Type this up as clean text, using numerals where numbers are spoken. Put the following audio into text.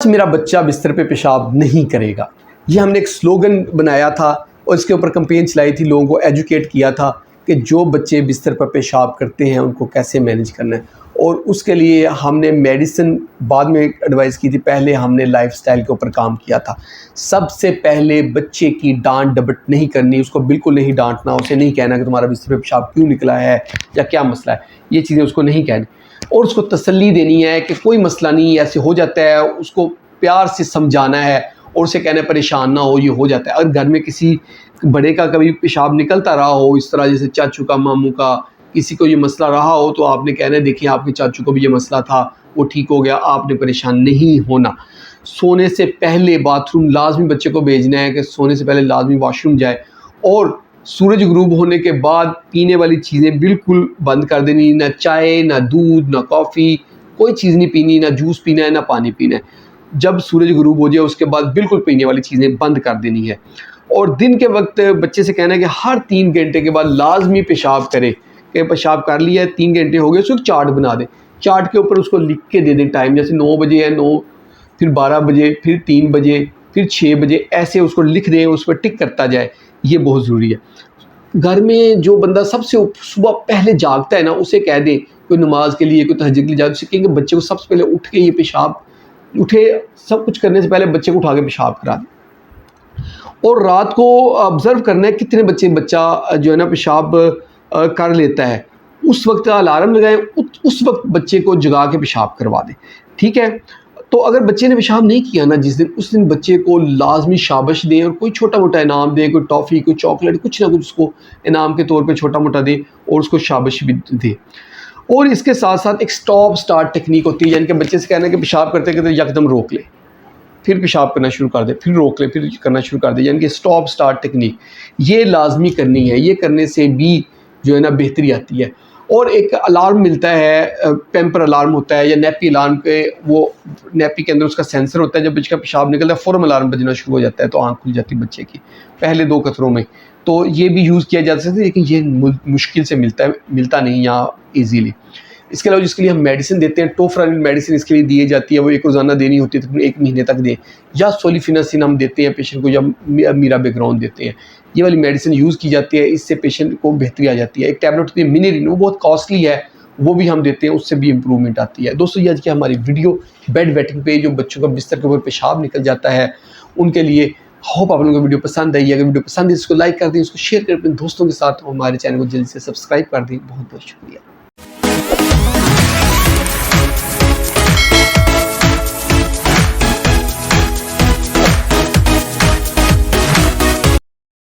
मेरा बच्चा बिस्तर पे पेशाब नहीं करेगा, ये हमने एक स्लोगन बनाया था और इसके ऊपर कैंपेन चलाई थी, लोगों को एजुकेट किया था कि जो बच्चे बिस्तर पर पेशाब करते हैं उनको कैसे मैनेज करना है। और उसके लिए हमने मेडिसिन बाद में एडवाइस की थी, पहले हमने लाइफस्टाइल के ऊपर काम किया था। सबसे पहले बच्चे की डांट डपट नहीं करनी, उसको बिल्कुल नहीं डांटना, उसे नहीं कहना कि तुम्हारा बिस्तर पे पेशाब क्यों निकला है या क्या मसला है, ये चीज़ें उसको नहीं कहनी। और उसको तसल्ली देनी है कि कोई मसला नहीं, ऐसे हो जाता है, उसको प्यार से समझाना है और उसे कहना है परेशान ना हो, ये हो जाता है। अगर घर में किसी बड़े का कभी पेशाब निकलता रहा हो इस तरह, जैसे चाचू का, मामू का, किसी को ये मसला रहा हो, तो आपने कहना है देखिए आपके चाचू को भी ये मसला था, वो ठीक हो गया, आपने परेशान नहीं होना। सोने से पहले बाथरूम लाजमी बच्चे को भेजना है कि सोने से पहले लाजमी वॉशरूम जाए। और सूरज गुरूब होने के बाद पीने वाली चीज़ें बिल्कुल बंद कर देनी, ना चाय, ना दूध, ना कॉफ़ी, कोई चीज़ नहीं पीनी, ना जूस पीना है, ना पानी पीना है। जब सूरज गुरूब हो जाए उसके बाद बिल्कुल पीने वाली चीज़ें बंद कर देनी है। और दिन के वक्त बच्चे से कहना है कि हर 3 घंटे के बाद लाजमी पेशाब करे, कि पेशाब कर लिया है 3 घंटे हो गए, उसको चार्ट बना दें। चार्ट के ऊपर उसको लिख के दे दें टाइम, जैसे 9 बजे है 9, फिर 12 बजे, फिर 3 बजे, फिर 6 बजे, ऐसे उसको लिख दें, उस पर टिक करता जाए, ये बहुत ज़रूरी है। घर में जो बंदा सबसे सुबह पहले जागता है ना, उसे कह दें, कोई नमाज के लिए, कोई तहज्जुद के लिए जाए, उसे कहेंगे बच्चे को सबसे पहले उठ के ये पेशाब उठे, सब कुछ करने से पहले बच्चे को उठा के पेशाब करा दें। और रात को ऑब्ज़र्व करना है कितने बच्चा जो है ना पेशाब कर लेता है, उस वक्त अलार्म लगाएं, उस वक्त बच्चे को जगा के पेशाब करवा दें, ठीक है। तो अगर बच्चे ने पेशाब नहीं किया ना जिस दिन, उस दिन बच्चे को लाजमी शाबाश दें और कोई छोटा मोटा इनाम दें, कोई टॉफ़ी, कोई चॉकलेट, कुछ ना कुछ उसको इनाम के तौर पे छोटा मोटा दें और उसको शाबाश भी दें। और इसके साथ साथ एक स्टॉप स्टार्ट टेक्निक होती है, यानी कि बच्चे से कहना है कि पेशाब करते करते यकदम रोक ले, फिर पेशाब करना शुरू कर दे, फिर रोक ले, फिर करना शुरू कर दे, यानी कि स्टॉप स्टार्ट टेक्निक, ये लाजमी करनी है। ये करने से भी जो है ना बेहतरी आती है। और एक अलार्म मिलता है, पैम्पर अलार्म होता है या नैपी अलार्म पे, वो नैपी के अंदर उसका सेंसर होता है, जब बच्चे का पेशाब निकलता है फ़ौरन अलार्म बजना शुरू हो जाता है, तो आँख खुल जाती है बच्चे की पहले 2 कतरों में। तो ये भी यूज़ किया जा सकता है, लेकिन ये मुश्किल से मिलता नहीं यहाँ ईज़िली। इसके अलावा जिसके लिए हम मेडिसिन देते हैं, टोफरानिल मेडिसिन इसके लिए दी जाती है, वो एक रोज़ाना देनी होती है, तकरीबन 1 महीने तक दें। या सोलिफिनासिन हम देते हैं पेशेंट को, या मीराबेग्राउंड देते हैं। ये वाली मेडिसिन यूज़ की जाती है, इससे पेशेंट को बेहतरी आ जाती है। एक टैबलेट होती है मिनिरिन, वो बहुत कॉस्टली है, वो भी हम देते हैं, उससे भी इम्प्रूवमेंट आती है। दोस्तों, ये आज की हमारी वीडियो बेड वेटिंग पे जो बच्चों का बिस्तर के ऊपर पेशाब निकल जाता है उनके लिए। होप आप लोगों को वीडियो पसंद आई। अगर वीडियो पसंद है इसको लाइक कर दें, इसको शेयर करें अपने दोस्तों के साथ, हमारे चैनल को जल्दी से सब्सक्राइब कर दें। बहुत बहुत शुक्रिया।